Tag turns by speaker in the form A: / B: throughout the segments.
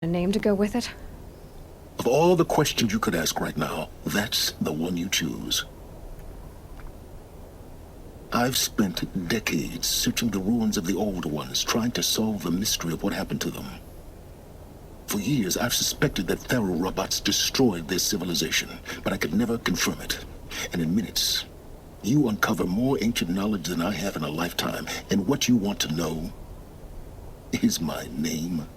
A: A name to go with it?
B: Of all the questions you could ask right now, that's the one you choose. I've spent decades searching the ruins of the Old Ones, trying to solve the mystery of what happened to them. For years, I've suspected that Faro robots destroyed their civilization, but I could never confirm it. And in minutes, you uncover more ancient knowledge than I have in a lifetime, and what you want to know is my name.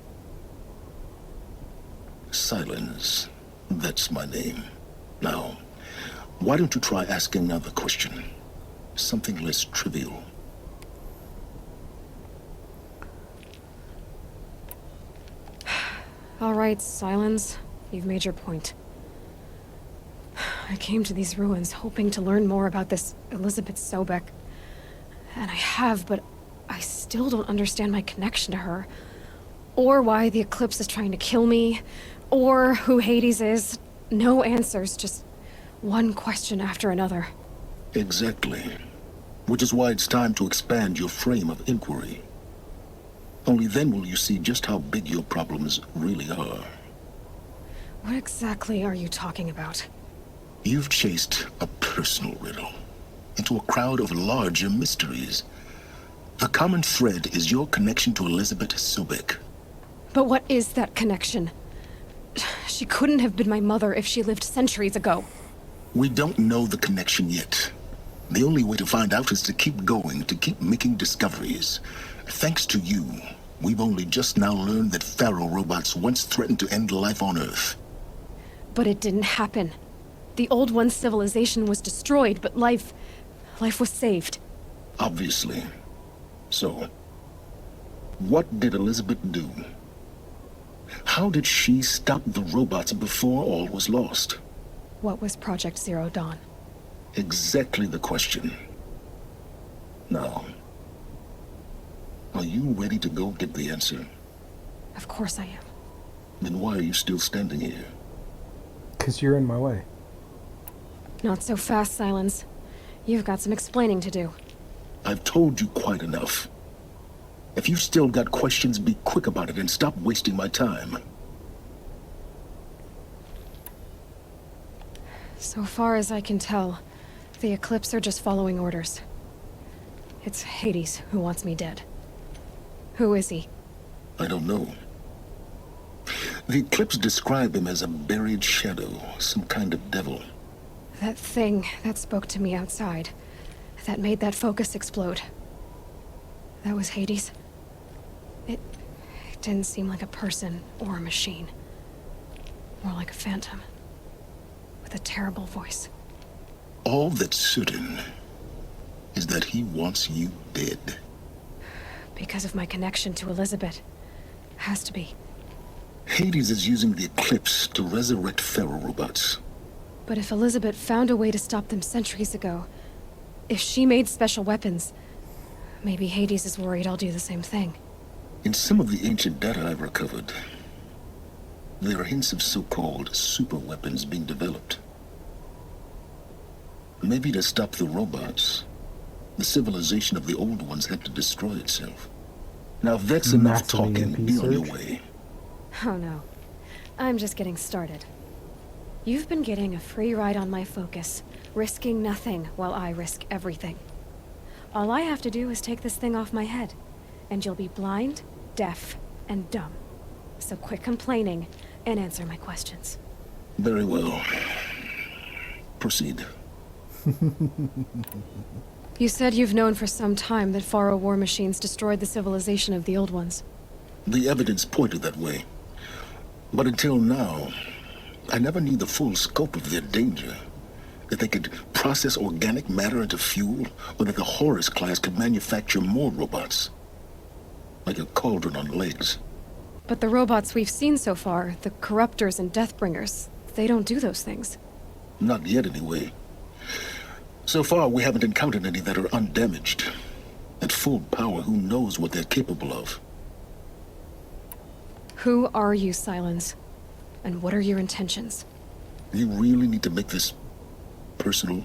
B: Silence. That's my name. Now, why don't you try asking another question? Something less trivial.
A: All right, Silence. You've made your point. I came to these ruins hoping to learn more about this Elizabeth Sobek. And I have, but I still don't understand my connection to her. Or why the Eclipse is trying to kill me. Or who Hades is. No answers, just one question after another.
B: Exactly. Which is why it's time to expand your frame of inquiry. Only then will you see just how big your problems really are.
A: What exactly are you talking about?
B: You've chased a personal riddle into a crowd of larger mysteries. The common thread is your connection to Elizabeth Sobek.
A: But what is that connection? She couldn't have been my mother if she lived centuries ago.
B: We don't know the connection yet. The only way to find out is to keep going, to keep making discoveries. Thanks to you, we've only just now learned that Faro robots once threatened to end life on Earth.
A: But it didn't happen. The Old One's civilization was destroyed, but life was saved.
B: Obviously. So, what did Elizabeth do? How did she stop the robots before all was lost?
A: What was Project Zero Dawn?
B: Exactly the question. Now, are you ready to go get the answer?
A: Of course I am.
B: Then why are you still standing here?
C: 'Cause you're in my way.
A: Not so fast, Silence. You've got some explaining to do.
B: I've told you quite enough. If you've still got questions, be quick about it and stop wasting my time.
A: So far as I can tell, the Eclipse are just following orders. It's Hades who wants me dead. Who is he?
B: I don't know. The Eclipse describe him as a buried shadow, some kind of devil.
A: That thing that spoke to me outside. That made that focus explode. That was Hades? It didn't seem like a person or a machine. More like a phantom. With a terrible voice.
B: All that's certain is that he wants you dead.
A: Because of my connection to Elizabeth. Has to be.
B: Hades is using the Eclipse to resurrect Faro robots.
A: But if Elizabeth found a way to stop them centuries ago, if she made special weapons, maybe Hades is worried I'll do the same thing.
B: In some of the ancient data I've recovered, there are hints of so-called super weapons being developed. Maybe to stop the robots, the civilization of the Old Ones had to destroy itself. Now if that's enough
C: Massive
B: talking,
C: EMP
B: be on your
C: surge?
B: way.
A: Oh no. I'm just getting started. You've been getting a free ride on my focus, risking nothing while I risk everything. All I have to do is take this thing off my head, and you'll be blind, deaf, and dumb. So quit complaining and answer my questions.
B: Very well. Proceed.
A: You said you've known for some time that Faro war machines destroyed the civilization of the Old Ones.
B: The evidence pointed that way. But until now, I never knew the full scope of their danger. That they could process organic matter into fuel, or that the Horus class could manufacture more robots. Like a cauldron on legs.
A: But the robots we've seen so far, the Corruptors and Deathbringers, they don't do those things.
B: Not yet, anyway. So far, we haven't encountered any that are undamaged. At full power, who knows what they're capable of?
A: Who are you, Silence? And what are your intentions?
B: You really need to make this personal?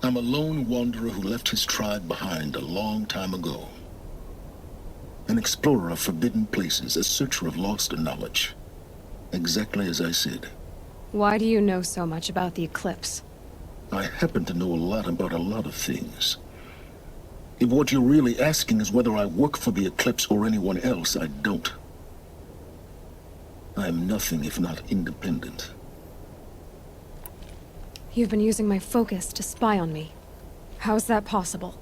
B: I'm a lone wanderer who left his tribe behind a long time ago. An explorer of forbidden places, a searcher of lost knowledge. Exactly as I said.
A: Why do you know so much about the eclipse?
B: I happen to know a lot about a lot of things. If what you're really asking is whether I work for the Eclipse or anyone else, I don't. I am nothing if not independent.
A: You've been using my focus to spy on me. How is that possible?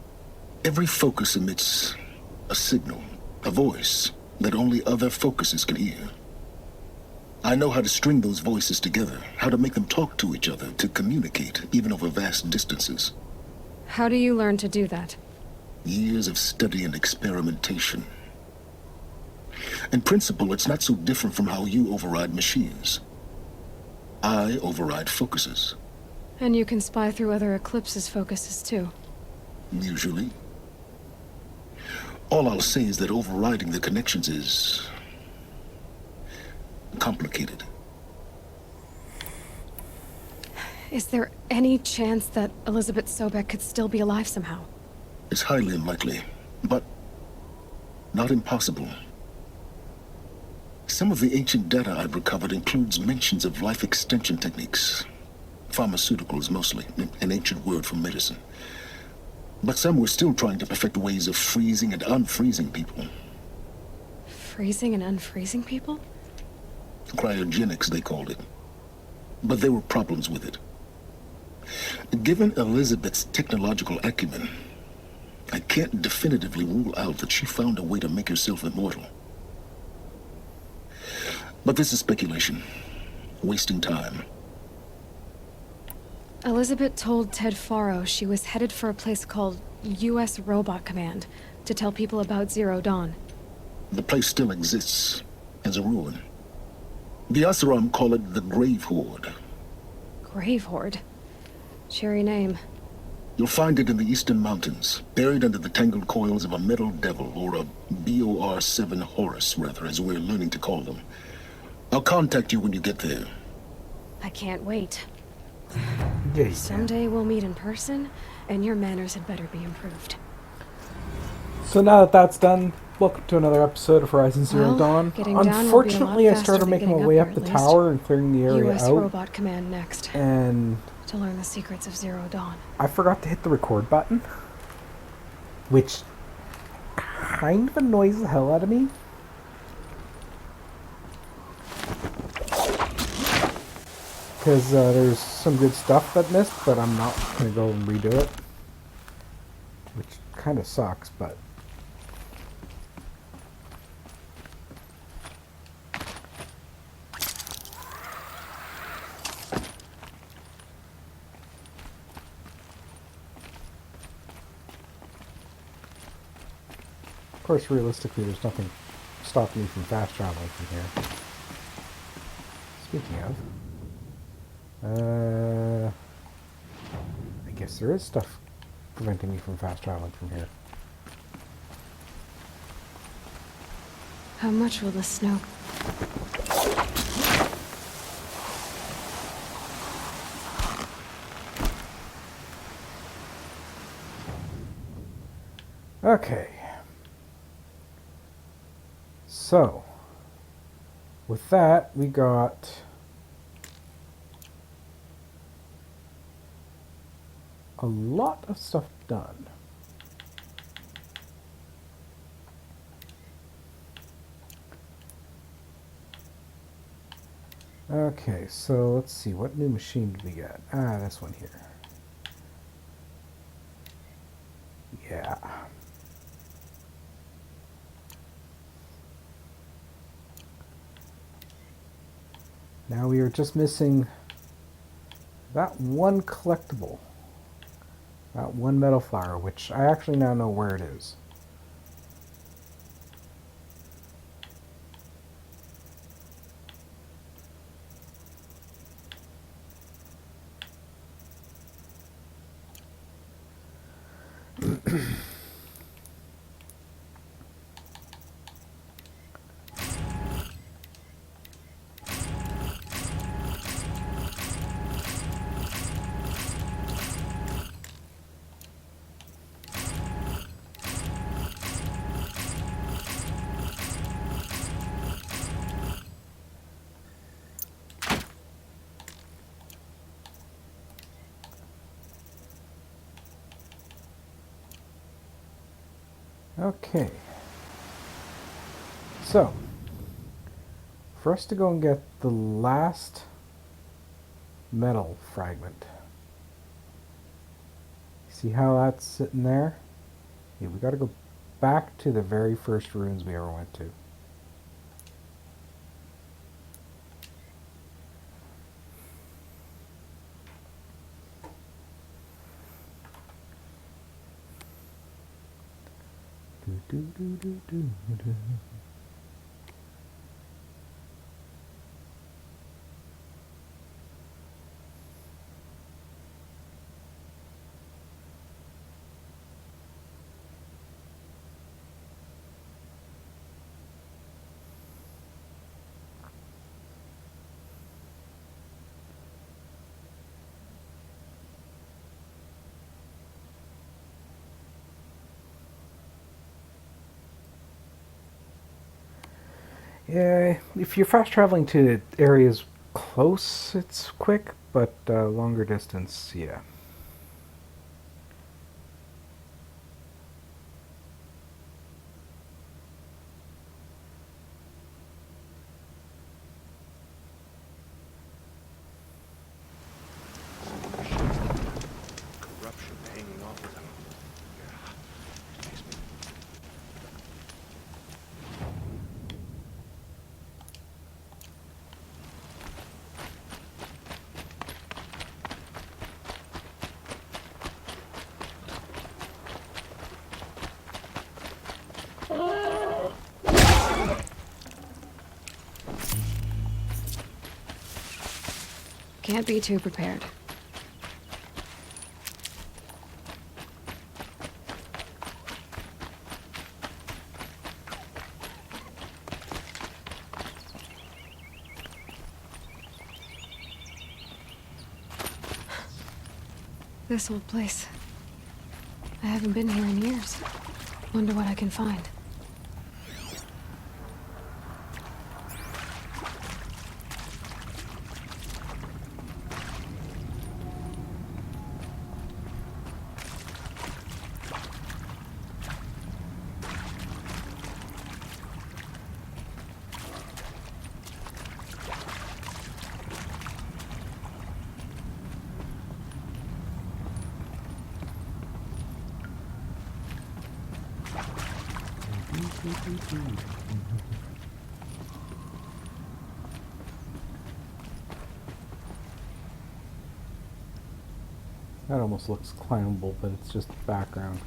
B: Every focus emits a signal, a voice, that only other focuses can hear. I know how to string those voices together, how to make them talk to each other, to communicate, even over vast distances.
A: How do you learn to do that?
B: Years of study and experimentation. In principle, it's not so different from how you override machines. I override focuses.
A: And you can spy through other Eclipse's focuses too.
B: Usually. All I'll say is that overriding the connections is complicated.
A: Is there any chance that Elizabeth Sobek could still be alive somehow?
B: It's highly unlikely, but not impossible. Some of the ancient data I've recovered includes mentions of life extension techniques. Pharmaceuticals, mostly, an ancient word for medicine. But some were still trying to perfect ways of freezing and unfreezing people.
A: Freezing and unfreezing people?
B: Cryogenics, they called it. But there were problems with it. Given Elizabeth's technological acumen, I can't definitively rule out that she found a way to make herself immortal. But this is speculation. Wasting time.
A: Elizabeth told Ted Faro she was headed for a place called U.S. Robot Command to tell people about Zero Dawn.
B: The place still exists as a ruin. The Oseram call it the Grave Horde.
A: Grave Horde? Cheery name.
B: You'll find it in the Eastern Mountains, buried under the tangled coils of a metal devil, or a BOR-7 Horus, rather, as we're learning to call them. I'll contact you when you get there.
A: I can't wait.
C: Yeah, you can.
A: Someday we'll meet in person, and your manners had better be improved.
C: So now that that's done, welcome to another episode of Horizon Zero
A: Well,
C: Dawn.
A: getting down will be a lot
C: Unfortunately, I
A: faster
C: started
A: than
C: making my
A: getting
C: way
A: up
C: up
A: there,
C: the
A: at least.
C: tower and clearing the area
A: U.S.
C: out,
A: Robot Command next,
C: and
A: to learn the secrets of Zero Dawn.
C: I forgot to hit the record button, which kind of annoys the hell out of me. Because there's some good stuff that missed, but I'm not going to go and redo it. Which kind of sucks, but... Of course, realistically, there's nothing stopping me from fast traveling from here. Speaking of... I guess there is stuff preventing me from fast traveling from here.
A: How much will the snow...
C: Okay. So, with that, we got a lot of stuff done. Okay, so let's see, what new machine did we get? Ah, this one here. Yeah. Now we are just missing that one collectible. That one metal flower, which I actually now know where it is. Okay. So, for us to go and get the last metal fragment. See how that's sitting there? Yeah, we gotta go back to the very first ruins we ever went to. Do, do, do, do, do, do. Yeah, if you're fast traveling to areas close, it's quick, but longer distance, yeah.
B: Corruption hanging off of them. Yeah. Makes me
A: Can't be too prepared. This old place. I haven't been here in years. Wonder what I can find.
C: That almost looks climbable, but it's just background.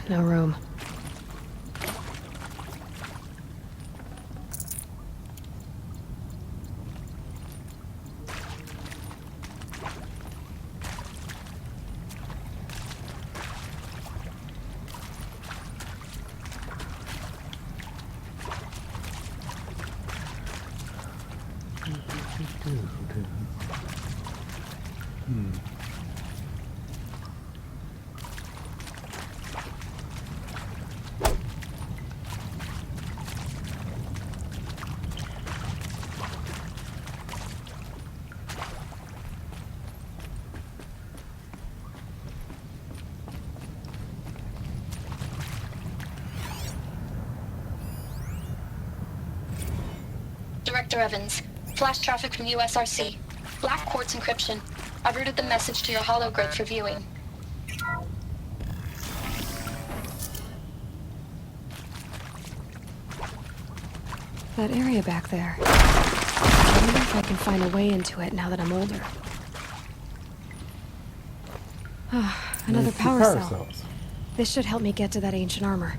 C: No room.
D: Director Evans. Flash traffic from USRC. Black quartz encryption. I've routed the message to your hologrid for viewing.
A: That area back there. I wonder if I can find a way into it now that I'm older. Ah, another
C: There's two
A: power cell.
C: cells.
A: This should help me get to that ancient armor.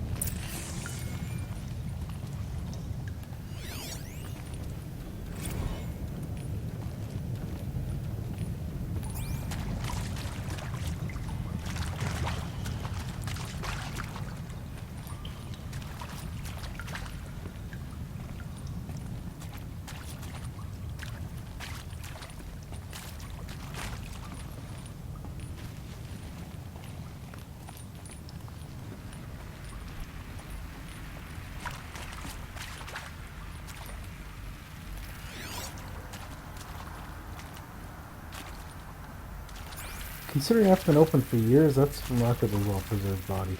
C: Considering that's been open for years, that's remarkably well preserved body.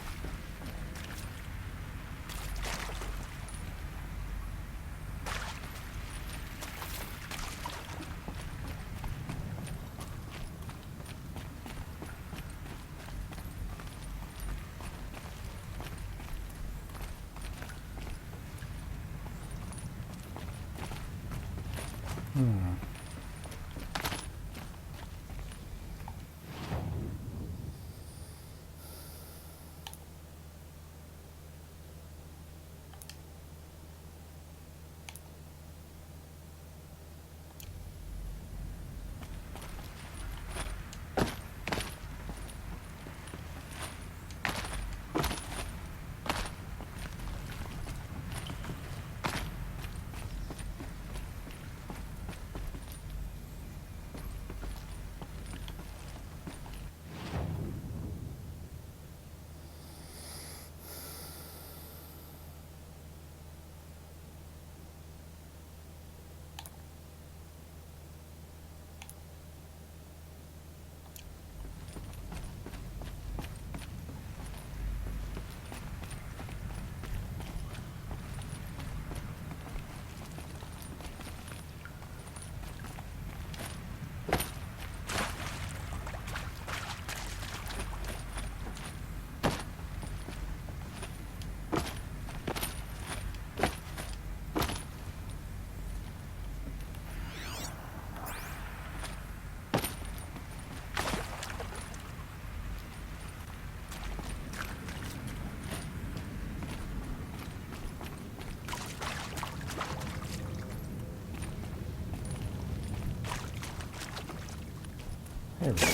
C: There we go.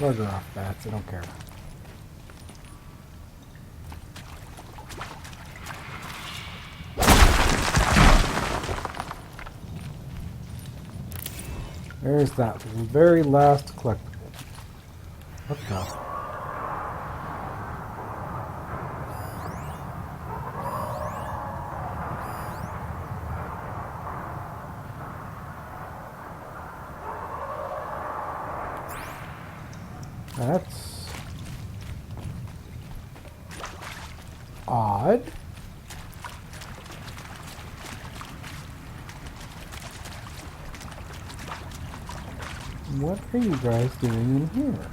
C: Bugger off, bats. I don't care. There's that very last collectible. What the? That's odd. What are you guys doing in here?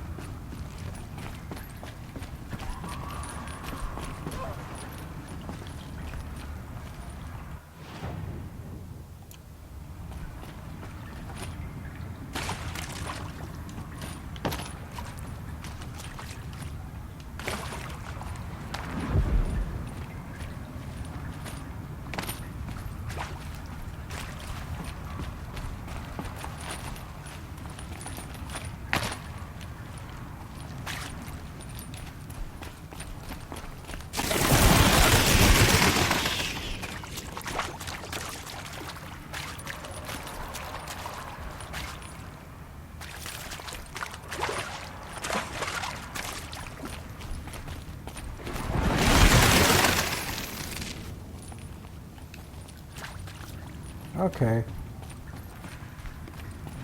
C: Okay.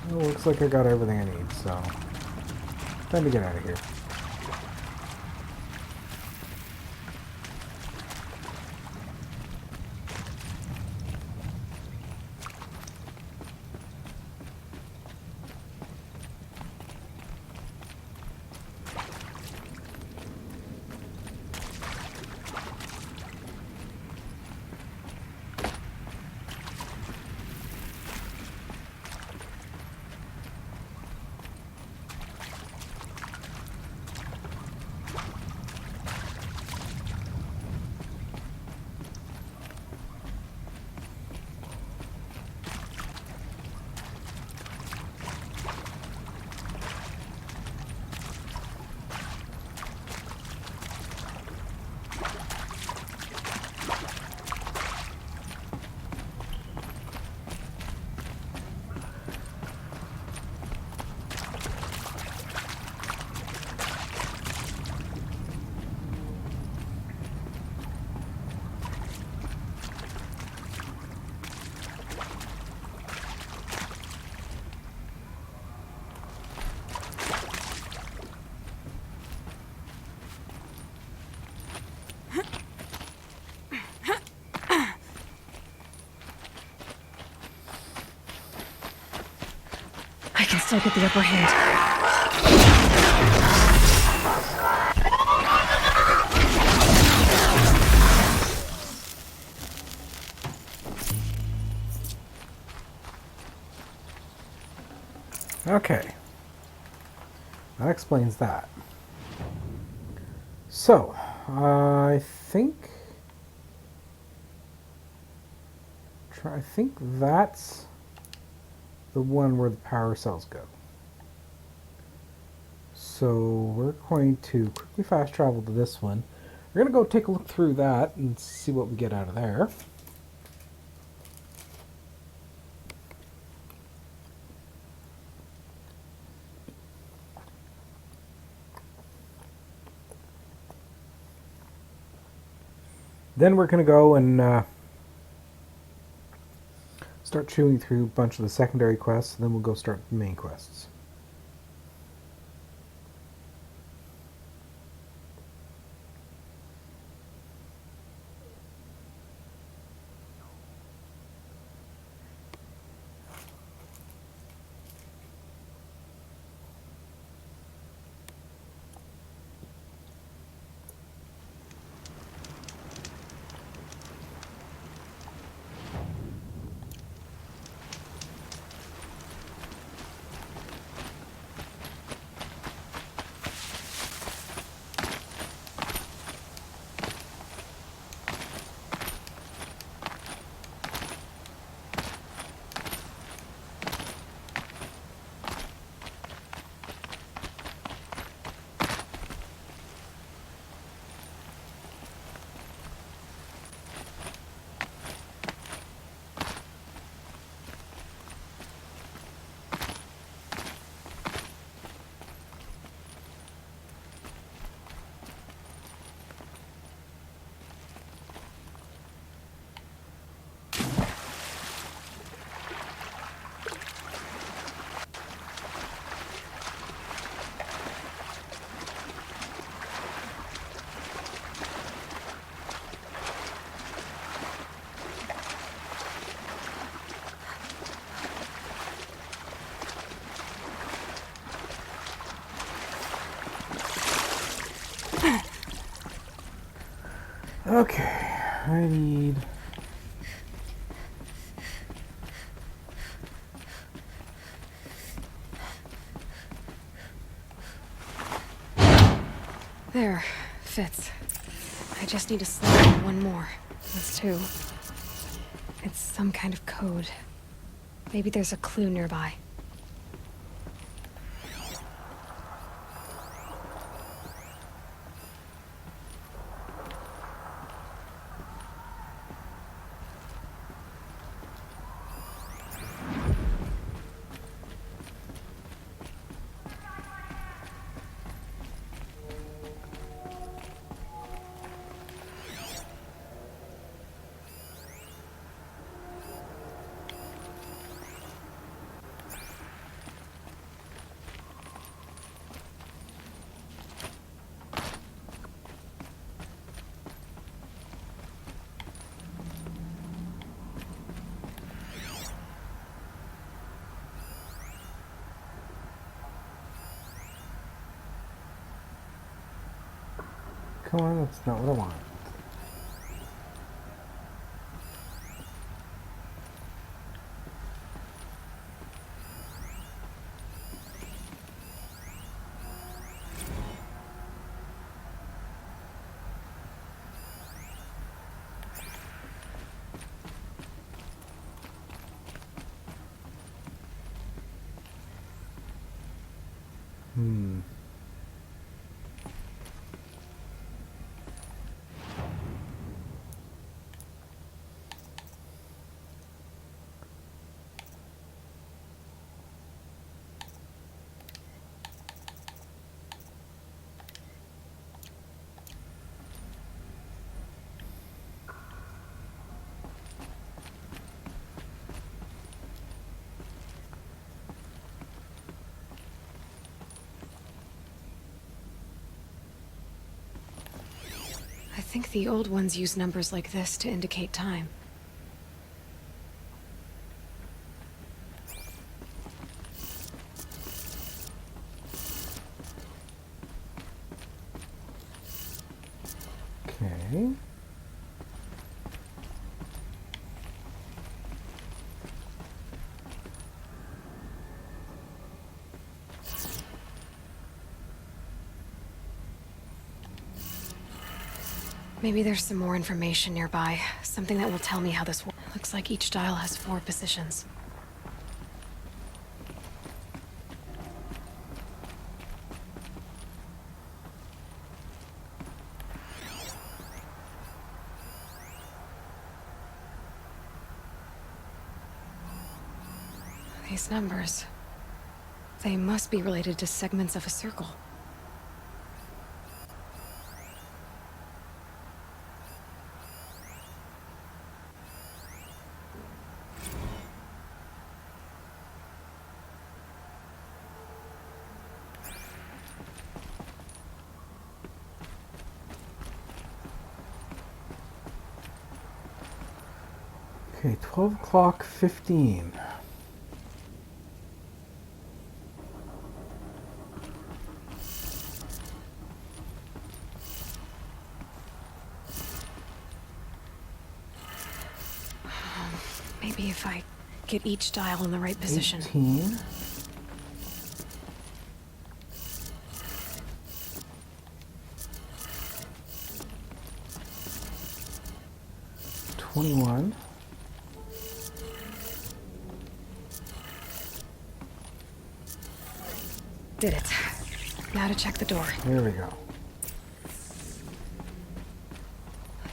C: Well, looks like I got everything I need, so time to get out of here.
A: still get the upper hand.
C: Okay. That explains that. So, I think that's the one where the power cells go. So we're going to quickly fast travel to this one. We're going to go take a look through that and see what we get out of there. Then we're going to go and start chewing through a bunch of the secondary quests, and then we'll go start the main quests. Okay, I need...
A: There, fits. I just need to slide in one more. That's two. It's some kind of code. Maybe there's a clue nearby.
C: Come on, that's not what I want.
A: I think the old ones use numbers like this to indicate time.
C: Okay.
A: Maybe there's some more information nearby. Something that will tell me how this works. Looks like each dial has 4 positions. These numbers. They must be related to segments of a circle.
C: Okay, 12 o'clock 15.
A: Maybe if I get each dial in the right position.
C: 18. 21.
A: Did it. Now to check the door.
C: There we go.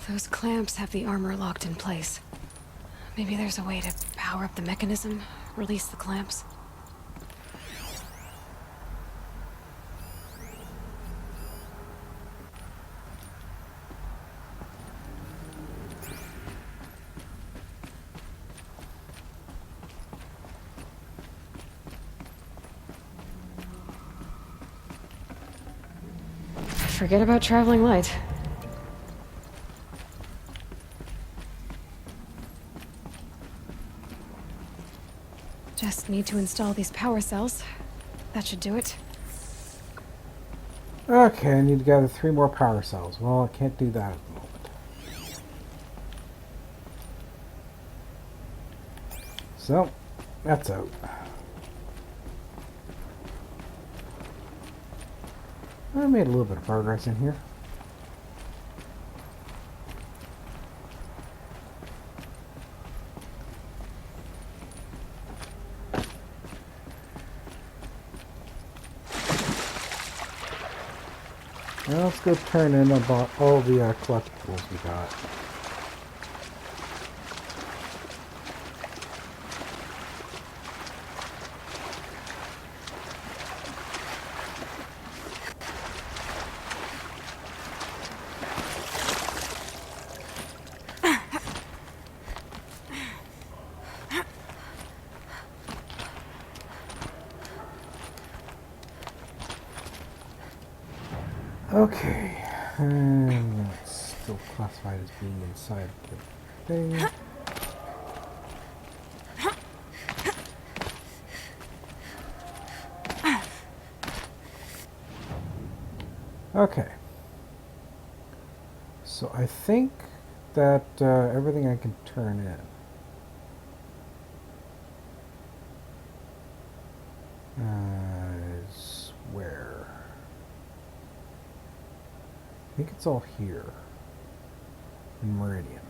A: Those clamps have the armor locked in place. Maybe there's a way to power up the mechanism, release the clamps. Forget about traveling light. Just need to install these power cells. That should do it.
C: Okay, I need to gather 3 more power cells. Well, I can't do that at the moment. So, that's out. I made a little bit of progress in here. Now let's go turn in about all the collectibles we got. Okay, and it's still classified as being inside the thing. Okay, so I think that everything I can turn in is where? I think it's all here in Meridian.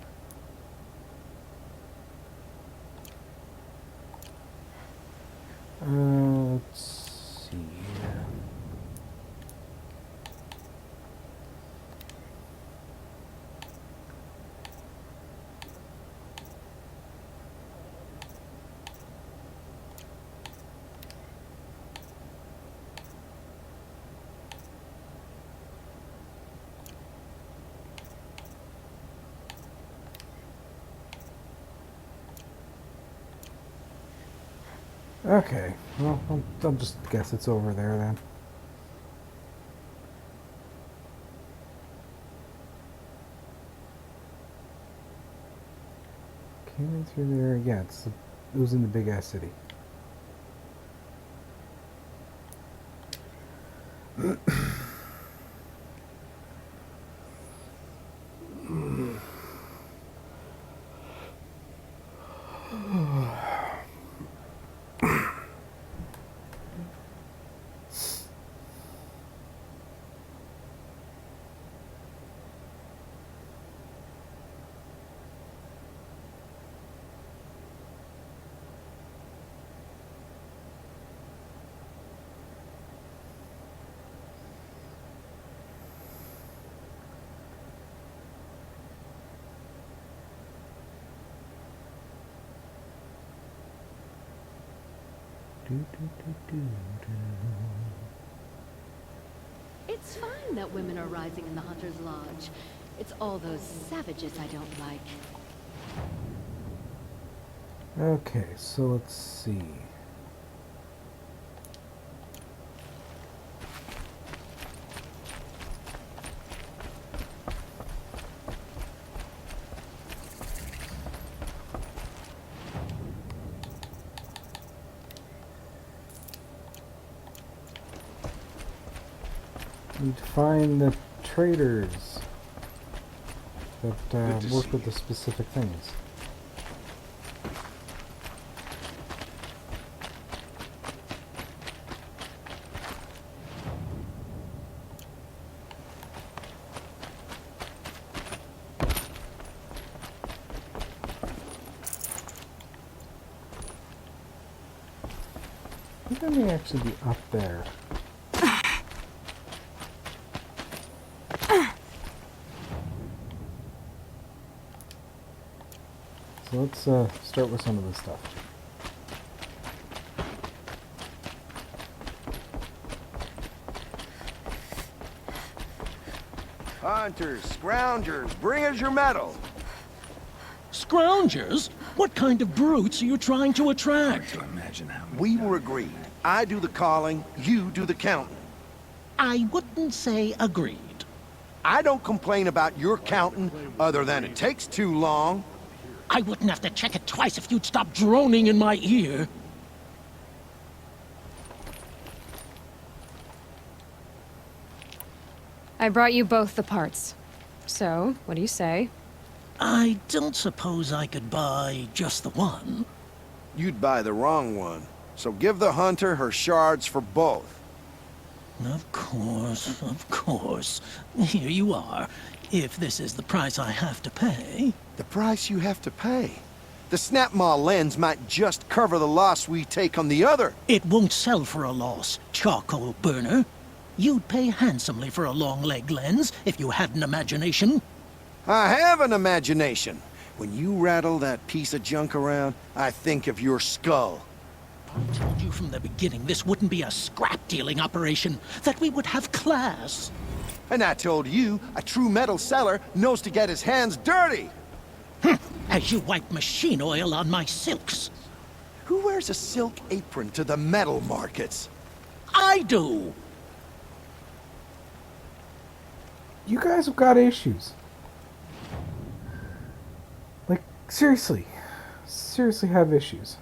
C: Let's see here. Okay, well, I'll just guess it's over there then. Came in through there, yeah, it was in the big ass city. Do, do, do, do, do.
E: It's fine that women are rising in the Hunter's Lodge. It's all those savages I don't like.
C: Okay, so let's see. Need to find the traders that work with the specific things. I think I may actually be up there. So let's start with some of this stuff.
F: Hunters, scroungers, bring us your metal.
G: Scroungers? What kind of brutes are you trying to attract?
F: We were agreed. I do the calling, you do the counting.
G: I wouldn't say agreed.
F: I don't complain about your counting, other than it takes too long.
G: I wouldn't have to check it twice if you'd stop droning in my ear.
A: I brought you both the parts. So, what do you say?
G: I don't suppose I could buy just the one.
F: You'd buy the wrong one. So give the hunter her shards for both.
G: Of course, of course. Here you are. If this is the price I have to pay.
F: The price you have to pay. The Snapmaw lens might just cover the loss we take on the other.
G: It won't sell for a loss, charcoal burner. You'd pay handsomely for a long leg lens if you had an imagination.
F: I have an imagination. When you rattle that piece of junk around, I think of your skull.
G: I told you from the beginning this wouldn't be a scrap-dealing operation, that we would have class.
F: And I told you, a true metal seller knows to get his hands dirty.
G: As you wipe machine oil on my silks.
F: Who wears a silk apron to the metal markets?
G: I do!
C: You guys have got issues. Like, seriously. Seriously have issues.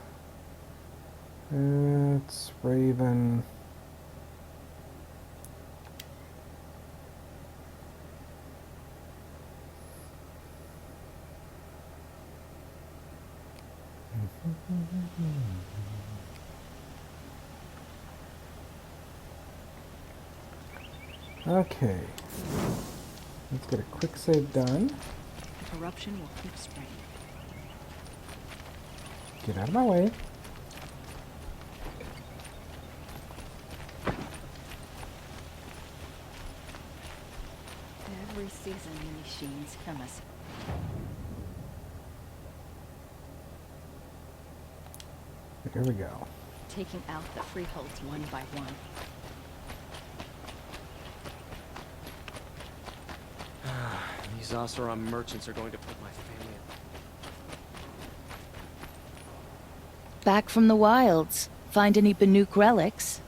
C: It's Raven. Okay. Let's get a quick save done.
E: The corruption will keep spreading.
C: Get out of my way.
E: Every season the machines come us.
C: There we go.
E: Taking out the freeholds one by one.
H: These Oseram merchants are going to put my family
I: Back from the wilds. Find any Banuk relics?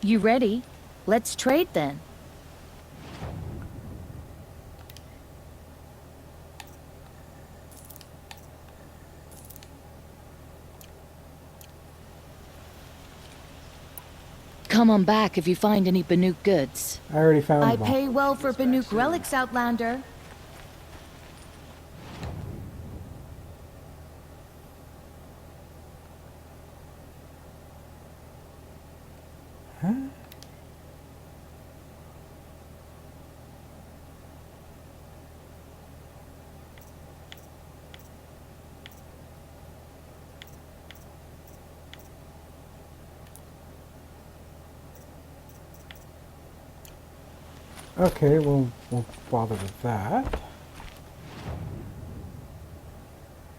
I: You ready? Let's trade then. Come on back if you find any Banuk goods.
C: I already found
I: I
C: them all.
I: pay well for Banuk relics, Outlander.
C: Huh? Okay, we'll bother with that.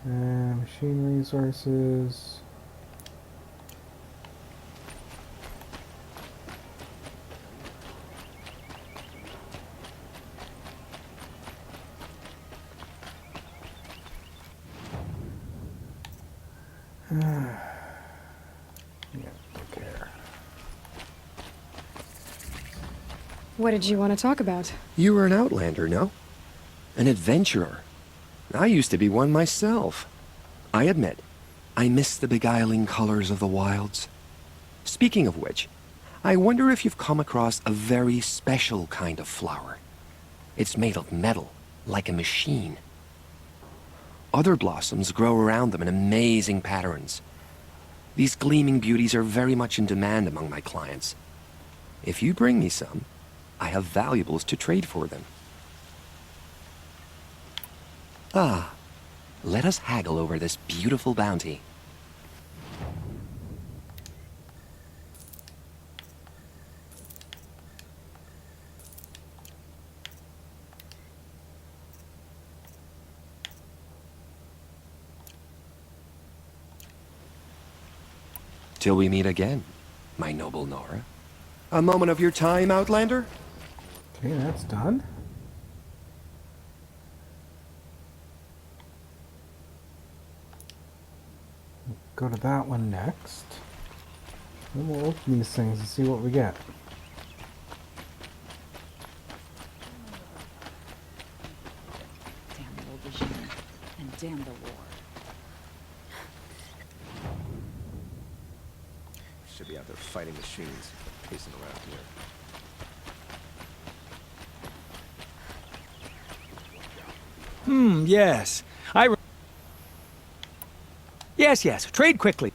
C: Machine resources. Yeah, okay.
A: What did you want to talk about?
J: You were an outlander, no? An adventurer. I used to be one myself. I admit, I miss the beguiling colors of the wilds. Speaking of which, I wonder if you've come across a very special kind of flower. It's made of metal, like a machine. Other blossoms grow around them in amazing patterns. These gleaming beauties are very much in demand among my clients. If you bring me some, I have valuables to trade for them. Ah, let us haggle over this beautiful bounty. Till we meet again, my noble Nora. A moment of your time, Outlander?
C: Okay, that's done. Go to that one next. Then we'll open these things and see what we get.
K: Damn the old regime, and damn the war.
F: Should be out there fighting machines, pacing around here.
L: Yes. Yes. Trade quickly.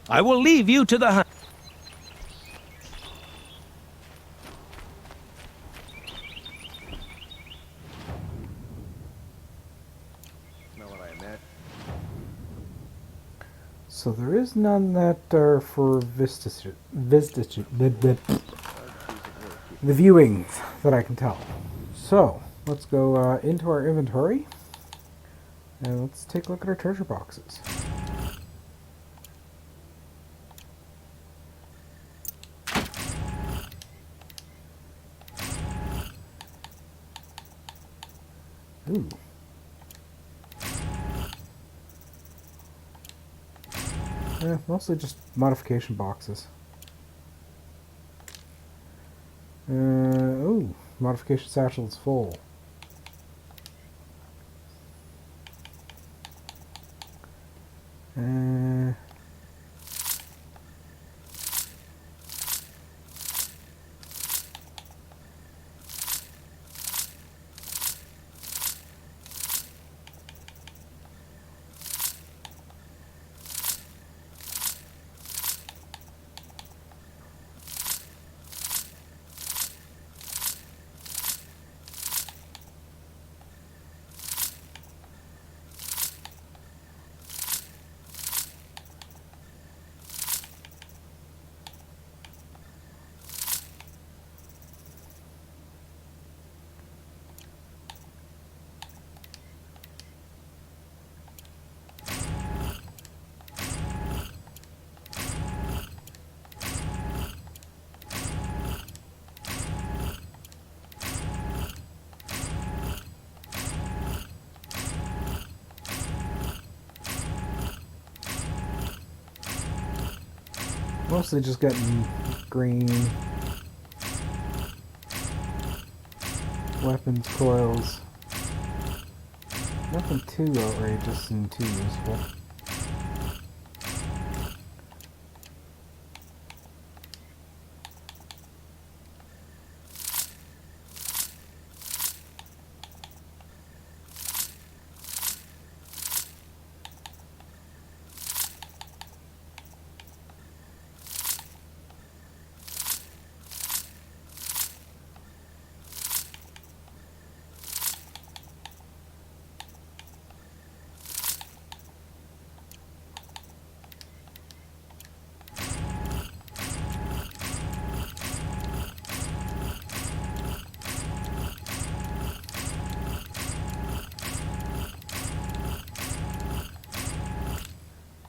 L: I will leave you to the hunt.
F: Not what I meant.
C: So there is none that are for the viewings that I can tell. So let's go into our inventory and let's take a look at our treasure boxes. Ooh. Mostly just modification boxes. Ooh, modification satchel is full. Mostly just getting green weapons coils. Nothing too outrageous and too useful.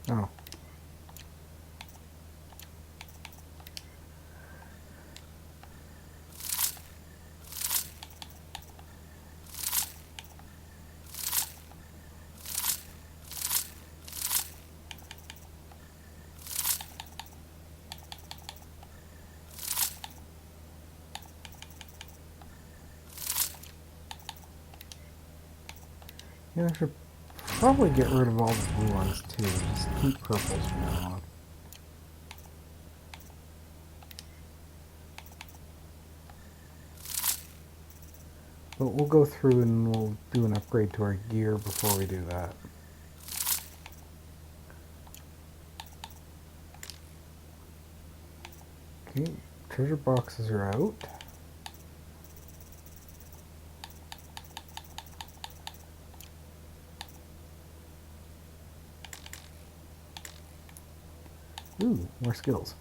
C: Oh. Yeah, I should probably get rid of all the blue ones too. Just keep purples from now on. But we'll go through and we'll do an upgrade to our gear before we do that. Okay, treasure boxes are out. Ooh, more skills.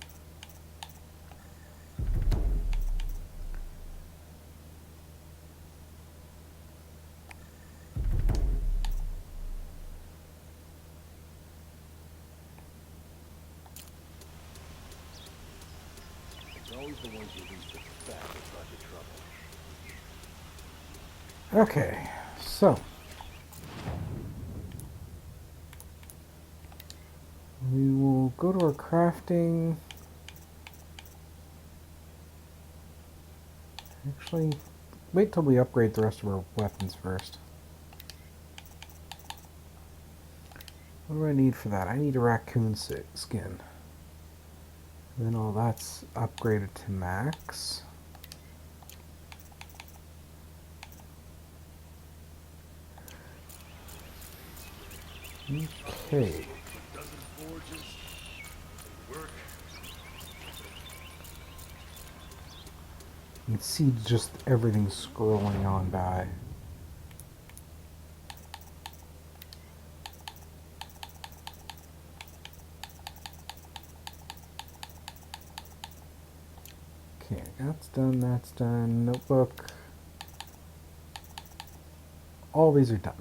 C: Okay, so we will go to our crafting. Actually, wait till we upgrade the rest of our weapons first. What do I need for that? I need a raccoon skin. Then all that's upgraded to max. Okay. You can see just everything scrolling on by. Okay, that's done, that's done. Notebook. All these are done.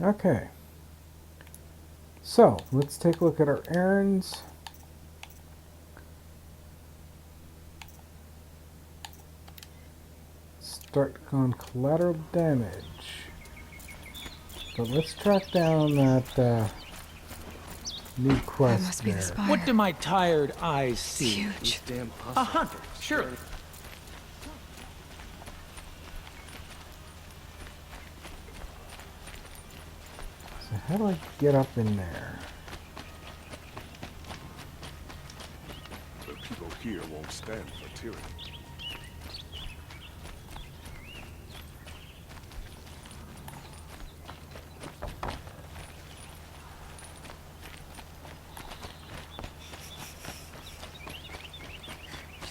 C: Okay, so let's take a look at our errands. Start on collateral damage. But let's track down that new quest
A: That must be
C: there.
A: the spire.
L: What do my tired eyes see?
A: Huge.
H: Damn puzzle.
L: A hunter, sure.
C: So how do I get up in there?
M: The people here won't stand for tyranny.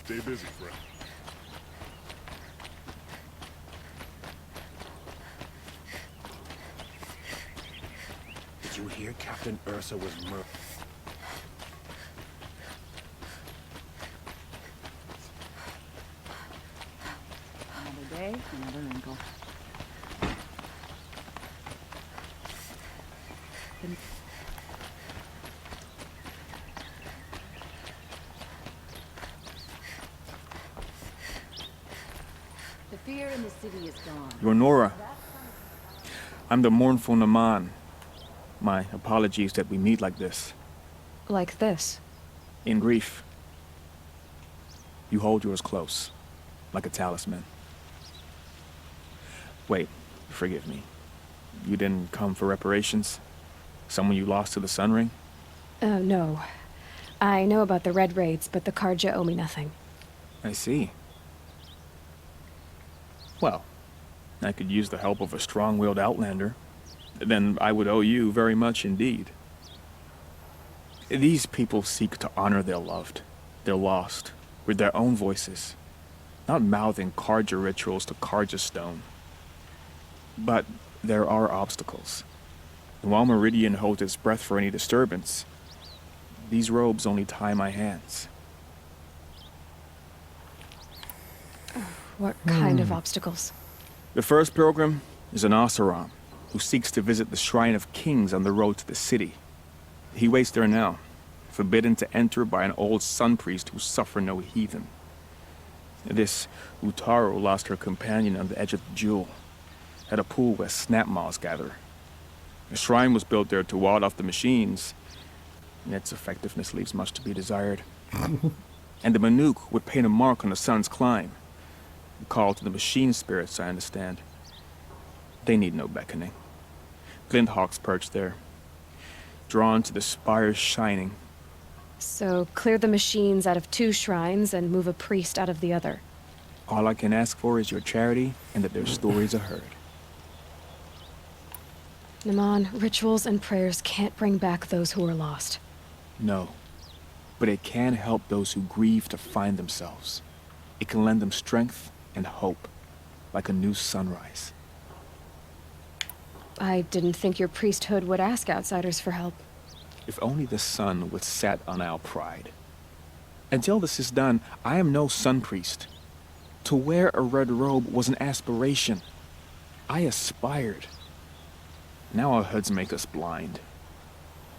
M: Stay busy, friend.
B: Did you hear Captain Ursa was murdered?
K: Another day, another wrinkle.
E: The fear in the city is gone.
N: You're Nora. I'm the mournful Naman. My apologies that we meet like this.
A: Like this.
N: In grief. You hold yours close, like a talisman. Wait, forgive me. You didn't come for reparations? Someone you lost to the Sun Ring?
A: No. I know about the Red Raids, but the Carja owe me nothing.
N: I see. Well, I could use the help of a strong-willed outlander. Then I would owe you very much indeed. These people seek to honor their loved, their lost, with their own voices, not mouthing Carja rituals to Carja stone. But there are obstacles. And while Meridian holds its breath for any disturbance, these robes only tie my hands.
A: What kind of obstacles?
N: The first pilgrim is an Oseram, who seeks to visit the Shrine of Kings on the road to the city. He waits there now, forbidden to enter by an old sun priest who suffer no heathen. This Utaru lost her companion on the edge of the jewel, at a pool where snap moths gather. The shrine was built there to ward off the machines, and its effectiveness leaves much to be desired. And the Manuk would paint a mark on the sun's climb, a call to the machine spirits, I understand. They need no beckoning. Glinthawks perch there, drawn to the spire's shining.
A: So, clear the machines out of 2 shrines and move a priest out of the other.
N: All I can ask for is your charity and that their stories are heard.
A: Naman, rituals and prayers can't bring back those who are lost.
N: No, but it can help those who grieve to find themselves. It can lend them strength and hope, like a new sunrise.
A: I didn't think your priesthood would ask outsiders for help.
N: If only the sun would set on our pride. Until this is done, I am no sun priest. To wear a red robe was an aspiration. I aspired. Now our hoods make us blind.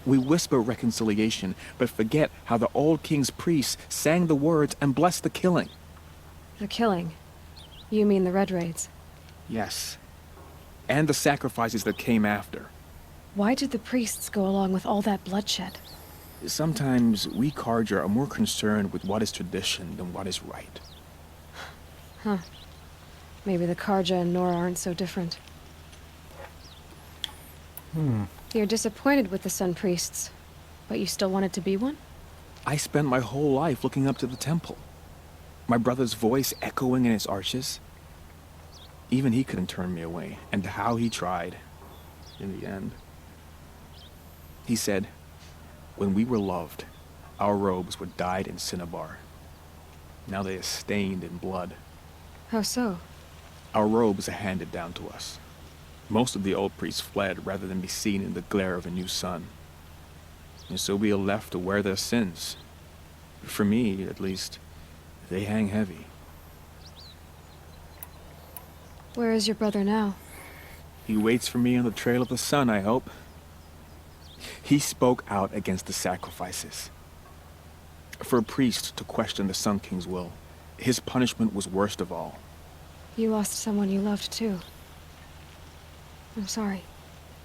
N: We whisper reconciliation, but forget how the old king's priests sang the words and blessed the killing.
A: The killing? You mean the Red Raids?
N: Yes. And the sacrifices that came after.
A: Why did the priests go along with all that bloodshed?
N: Sometimes we Carja are more concerned with what is tradition than what is right.
A: Huh. Maybe the Carja and Nora aren't so different. You're disappointed with the Sun Priests, but you still wanted to be one?
N: I spent my whole life looking up to the temple. My brother's voice echoing in its arches. Even he couldn't turn me away, and how he tried, in the end. He said, when we were loved, our robes were dyed in cinnabar. Now they are stained in blood.
A: How so?
N: Our robes are handed down to us. Most of the old priests fled rather than be seen in the glare of a new sun. And so we are left to wear their sins. For me, at least, they hang heavy.
A: Where is your brother now?
N: He waits for me on the trail of the sun, I hope. He spoke out against the sacrifices. For a priest to question the Sun King's will, his punishment was worst of all.
A: You lost someone you loved too. I'm sorry.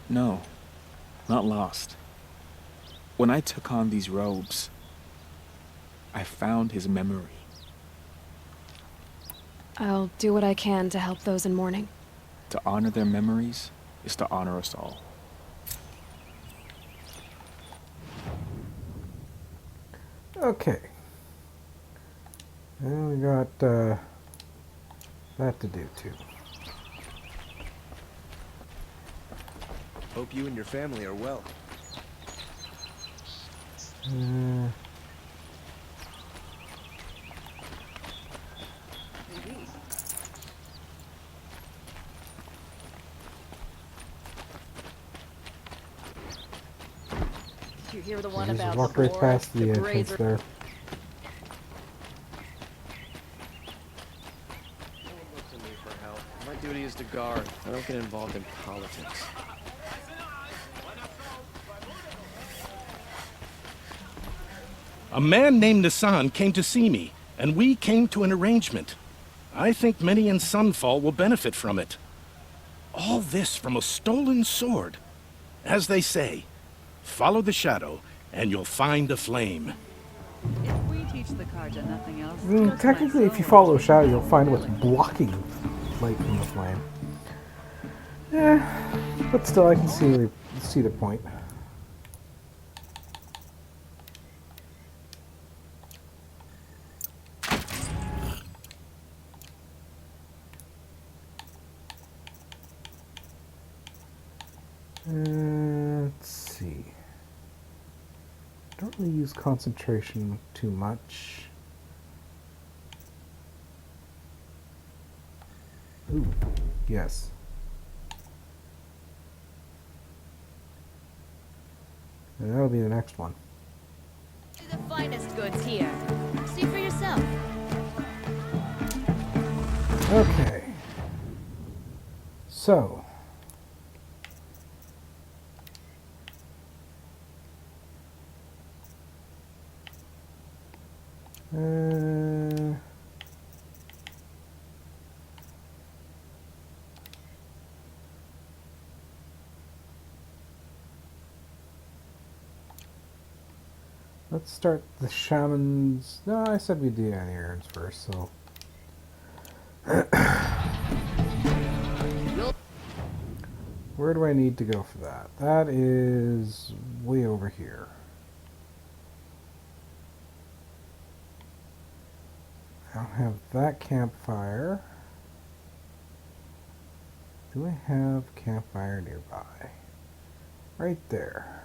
N: No, not lost. When I took on these robes, I found his memory.
A: I'll do what I can to help those in mourning.
N: To honor their memories is to honor us all.
C: Okay. And we got that to do too.
H: Hope you and your family are well.
K: Did you hear the one
C: Just
K: about
C: walked
K: the
C: right
K: boar,
C: past the entrance
K: grazer?
C: there.
H: Don't look to me for help. My duty is to guard. I don't get involved in politics.
O: A man named Nassan came to see me, and we came to an arrangement. I think many in Sunfall will benefit from it. All this from a stolen sword. As they say, follow the shadow, and you'll find a flame.
K: If we teach the Carja nothing else,
C: Technically, if you follow a shadow, you'll find what's blocking light from the flame. But still, I can see the point. Let's see. Don't really use concentration too much. Ooh, yes. And that'll be the next one.
I: The finest goods here. See for yourself.
C: Okay. So. Let's start the shamans. No, I said we'd do the errands first, so. Where do I need to go for that? That is way over here. I don't have that campfire. Do I have campfire nearby? Right there.